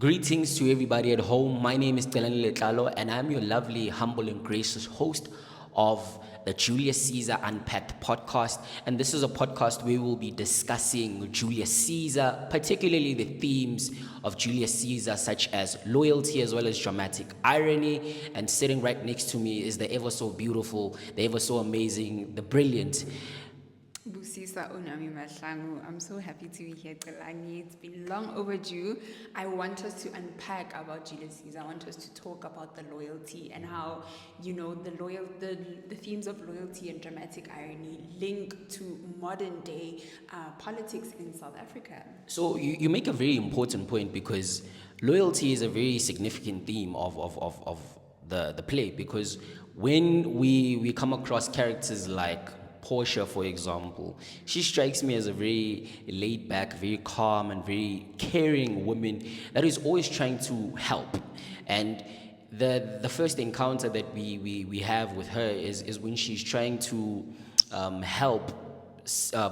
Greetings to everybody at home. My name is Celani Letlalo, and I'm your lovely, humble, and gracious host of the Julius Caesar Unpacked podcast. And this is a podcast where we'll be discussing Julius Caesar, particularly the themes of Julius Caesar, such as loyalty as well as dramatic irony. And sitting right next to me is the ever so beautiful, the ever so amazing, the brilliant Busisa Unami Mahlangu. I'm so happy to be here, Celani. It's been long overdue. I want us to unpack about Julius Caesar. I want us to talk about the loyalty and how, the themes of loyalty and dramatic irony link to modern day politics in South Africa. So you make a very important point because loyalty is a very significant theme of the play, because when we come across characters like Portia, for example, she strikes me as a very laid back, very calm, and very caring woman that is always trying to help. And the first encounter that we have with her is when she's trying to help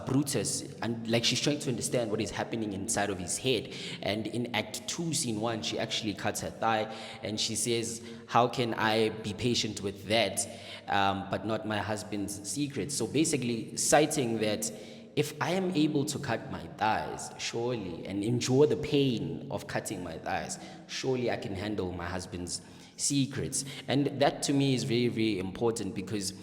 Brutus, and like she's trying to understand what is happening inside of his head. And in Act 2, Scene 1, she actually cuts her thigh and she says, how can I be patient with that, but not my husband's secret? So basically citing that if I am able to cut my thighs, surely, and endure the pain of cutting my thighs, surely I can handle my husband's secrets. And that to me is very, very important, because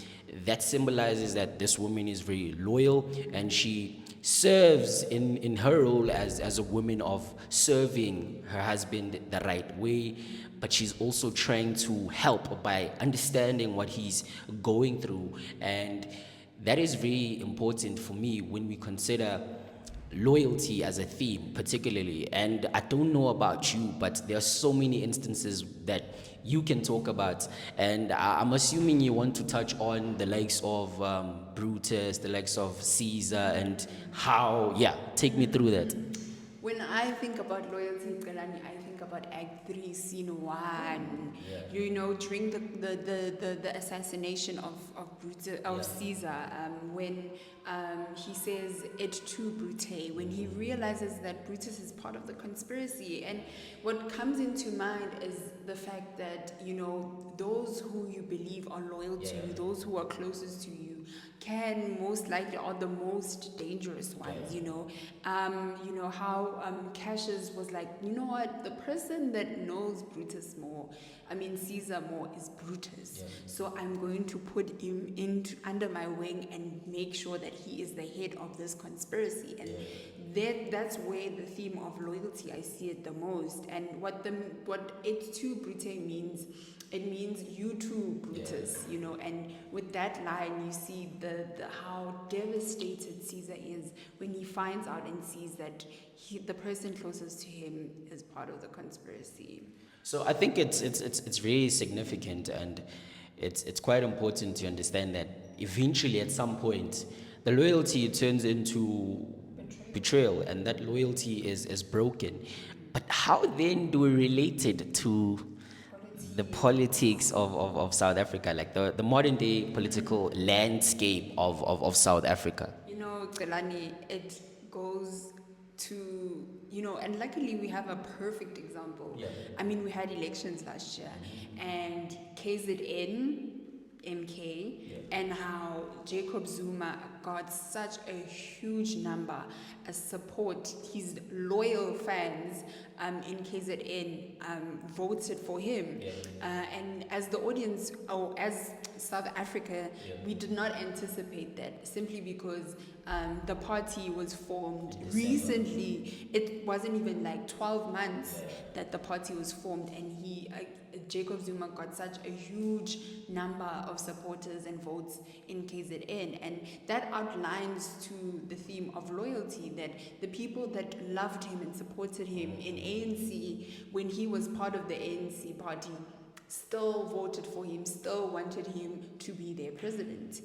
that symbolizes that this woman is very loyal, and she serves in her role as a woman of serving her husband the right way, but she's also trying to help by understanding what he's going through. And that is very important for me when we consider loyalty as a theme, particularly. And I don't know about you, but there are so many instances that you can talk about, and I'm assuming you want to touch on the likes of Brutus, the likes of Caesar, and how, take me through that. When I think about loyalty, Celani, I think about Act 3, Scene 1. During the assassination of Brutus, Caesar, when he says it to Brute, when he realizes that Brutus is part of the conspiracy. And what comes into mind is the fact that, those who you believe are loyal to you, those who are closest to you, can most likely are the most dangerous ones. How Cassius was like, you know what, the person that knows Caesar more is Brutus. So I'm going to put him under my wing and make sure that he is the head of this conspiracy. And that's where the theme of loyalty, I see it the most. And what it to Brute means, it means you too, Brutus, and with that line, you see the how devastated Caesar is when he finds out and sees that the person closest to him is part of the conspiracy. So I think it's very significant, and it's quite important to understand that eventually, at some point, the loyalty turns into betrayal, and that loyalty is broken. But how then do we relate it to the politics of South Africa, like the modern day political landscape of South Africa? Celani, it goes to, and luckily we have a perfect example. We had elections last year, and KZN, MK, and how Jacob Zuma got such a huge number of support. His loyal fans in KZN voted for him. And as the audience, or as South Africa, we did not anticipate that, simply because the party was formed recently. It wasn't even like 12 months that the party was formed, and Jacob Zuma got such a huge number of supporters and votes in KZN. And that outlines to the theme of loyalty, that the people that loved him and supported him in ANC when he was part of the ANC party still voted for him, still wanted him to be their president.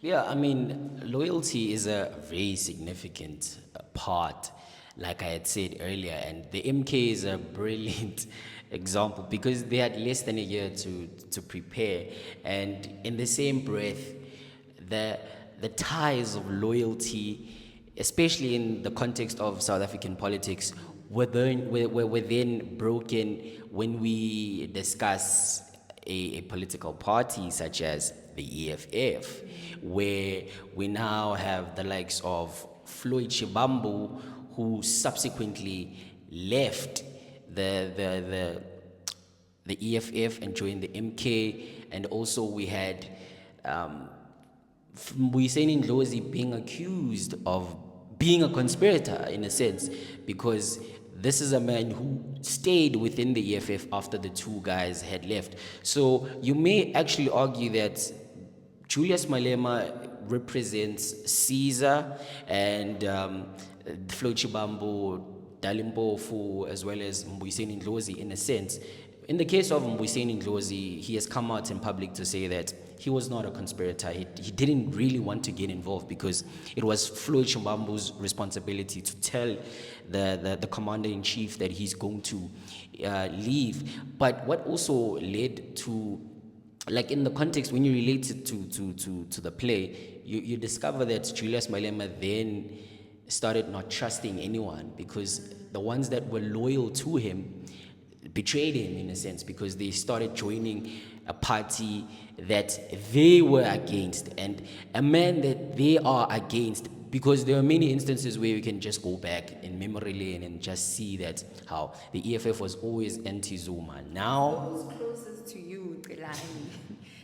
Loyalty is a very significant part, like I had said earlier, and the MK is a brilliant example, because they had less than a year to prepare, and in the same breath, the ties of loyalty, especially in the context of South African politics, were then broken when we discuss a political party such as the EFF, where we now have the likes of Floyd Shibambu, who subsequently left the EFF and joined the MK, and also we had Busisa Ndlozi being accused of being a conspirator in a sense, because this is a man who stayed within the EFF after the two guys had left. So you may actually argue that Julius Malema represents Caesar, and Flo Chibambo, Dalimpofu, as well as Mbuyiseni Ndlozi in a sense. In the case of Mbuyiseni Ndlozi, he has come out in public to say that he was not a conspirator. He didn't really want to get involved because it was Flo Chibambo's responsibility to tell the commander-in-chief that he's going to leave. But what also led to, like in the context, when you relate it to the play, you discover that Julius Malema then started not trusting anyone, because the ones that were loyal to him betrayed him in a sense, because they started joining a party that they were against, and a man that they are against, because there are many instances where you can just go back in memory lane and just see that how the EFF was always anti-Zuma. Now, Those closest to you, Celani.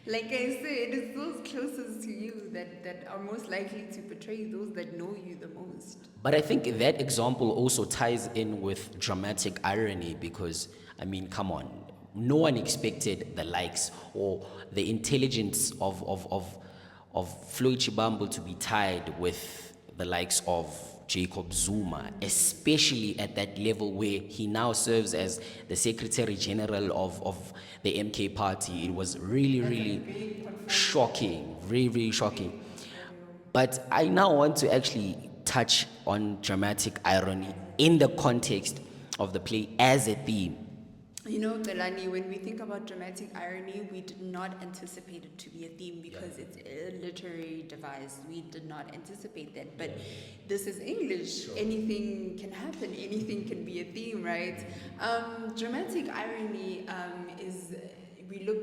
Like I said, it's those closest to you that are most likely to betray those that know you the most. but I think that example also ties in with dramatic irony, because, I mean, come on, no one expected the likes or the intelligence of Floyd Chibambo to be tied with the likes of Jacob Zuma, especially at that level where he now serves as the Secretary General of the MK party. It was really, really shocking, very, very shocking. But I now want to actually touch on dramatic irony in the context of the play as a theme. You know, Delani, when we think about dramatic irony, we did not anticipate it to be a theme because it's a literary device. We did not anticipate that. But this is English. Sure. Anything can happen. Anything can be a theme, right? Dramatic irony is...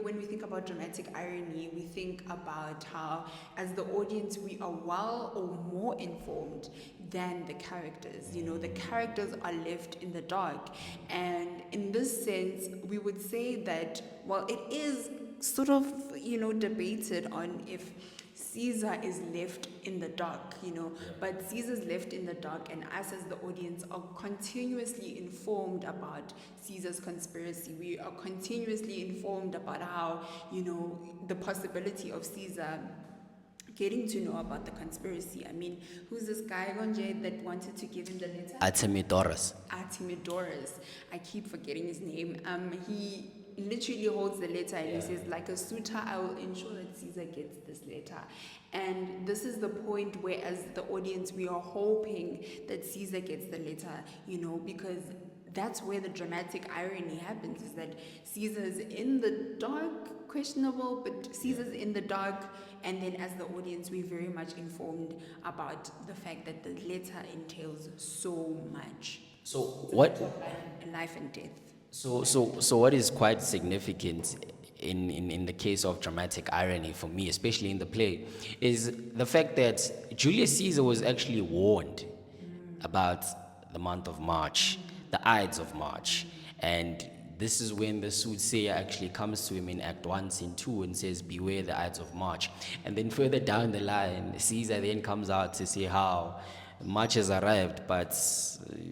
when we think about dramatic irony, we think about how, as the audience, we are well or more informed than the characters. You know, the characters are left in the dark. And in this sense, we would say that, well, it is sort of, debated on if Caesar is left in the dark, but Caesar's left in the dark, and us as the audience are continuously informed about Caesar's conspiracy. We are continuously informed about how, the possibility of Caesar getting to know about the conspiracy. I mean, who's this guy, Gonje, that wanted to give him the letter? Artemidorus. I keep forgetting his name. He literally holds the letter and he says, like a suitor, I will ensure that Caesar gets this letter. And this is the point where, as the audience, we are hoping that Caesar gets the letter, because that's where the dramatic irony happens, is that Caesar's in the dark, questionable, but Caesar's in the dark, and then as the audience, we're very much informed about the fact that the letter entails so much. So what? Life and death. So what is quite significant in the case of dramatic irony for me, especially in the play, is the fact that Julius Caesar was actually warned about the month of March, the Ides of March, and this is when the soothsayer actually comes to him in Act 1, Scene 2 and says, beware the Ides of March. And then further down the line, Caesar then comes out to say how March has arrived, but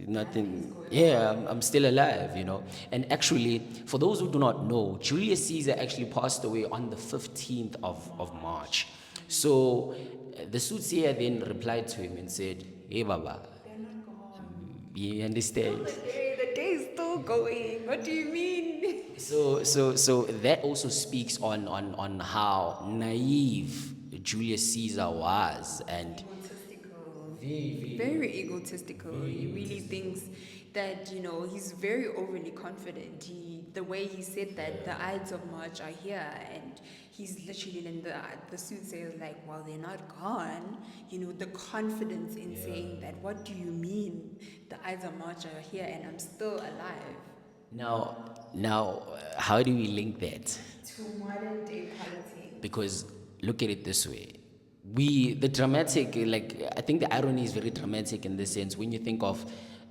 nothing. Yeah, I'm still alive, And actually, for those who do not know, Julius Caesar actually passed away on the 15th of March. So the soothsayer then replied to him and said, hey, Baba, you understand? The day is still going. What do you mean? So that also speaks on how naive Julius Caesar was, and Very egotistical. He really thinks that, you know, he's very overly confident. The way he said that the Ides of March are here, and he's literally in the soothsayer like, well, they're not gone. You know, the confidence in saying that, what do you mean the Ides of March are here and I'm still alive? Now, how do we link that? To modern day politics. Because look at it this way. The dramatic, like, I think the irony is very dramatic in this sense when you think of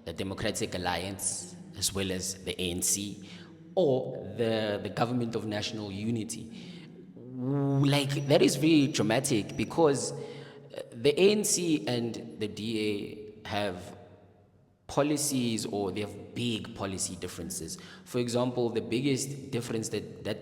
the Democratic Alliance as well as the ANC or the Government of National Unity. Like, that is very dramatic because the ANC and the DA have policies, or they have big policy differences. For example, the biggest difference that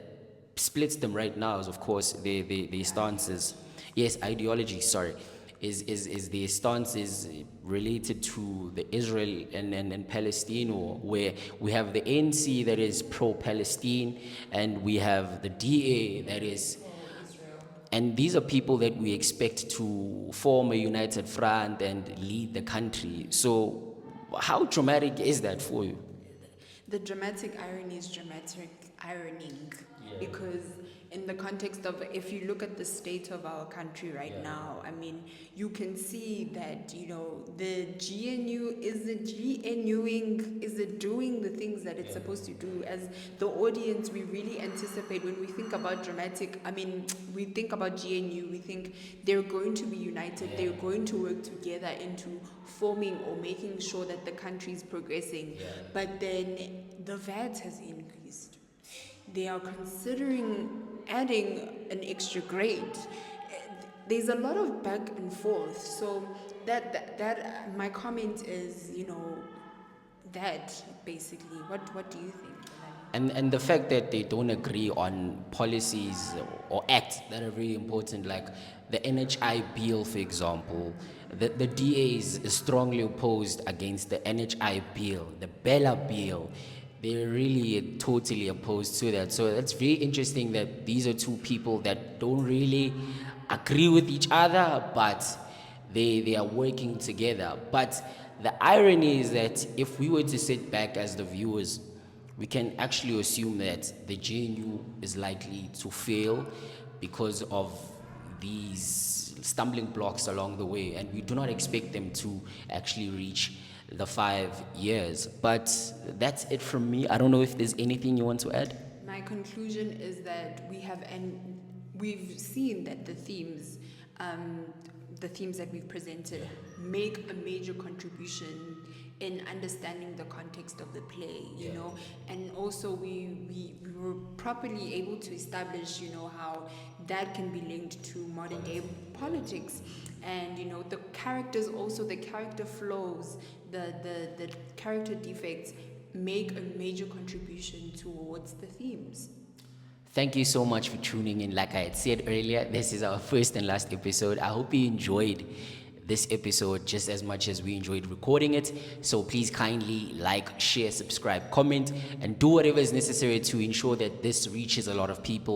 splits them right now is, of course, their stances. Yes, ideology, sorry, is their stances related to the Israel and Palestine war, where we have the ANC that is pro-Palestine and we have the DA that is. And these are people that we expect to form a united front and lead the country. So how dramatic is that for you? The dramatic irony is dramatic ironing, because in the context of, if you look at the state of our country right now, I mean, you can see that, you know, the GNU, is it doing the things that it's supposed to do? As the audience, we really anticipate, when we think about dramatic, I mean, we think about GNU, we think they're going to be united, they're going to work together into forming or making sure that the country is progressing. But then the VAT has increased. They are considering adding an extra grade. There's a lot of back and forth. So that my comment is, you know, that basically. What do you think? And the fact that they don't agree on policies or acts that are really important, like the NHI bill, for example. The DA is strongly opposed against the NHI bill, the Bella bill. They're really totally opposed to that. So that's very interesting that these are two people that don't really agree with each other, but they are working together. But the irony is that if we were to sit back as the viewers, we can actually assume that the GNU is likely to fail because of these stumbling blocks along the way, and we do not expect them to actually reach the 5 years. But that's it from me. I don't know if there's anything you want to add. My conclusion is that we've seen that the themes that we've presented make a major contribution in understanding the context of the play, you know, and also we were properly able to establish, you know, how that can be linked to modern day politics, and, you know, the characters, also the character flows, the character defects make a major contribution towards the themes. Thank you so much for tuning in. Like I had said earlier, this is our first and last episode. I hope you enjoyed this episode just as much as we enjoyed recording it. So please kindly like, share, subscribe, comment, and do whatever is necessary to ensure that this reaches a lot of people.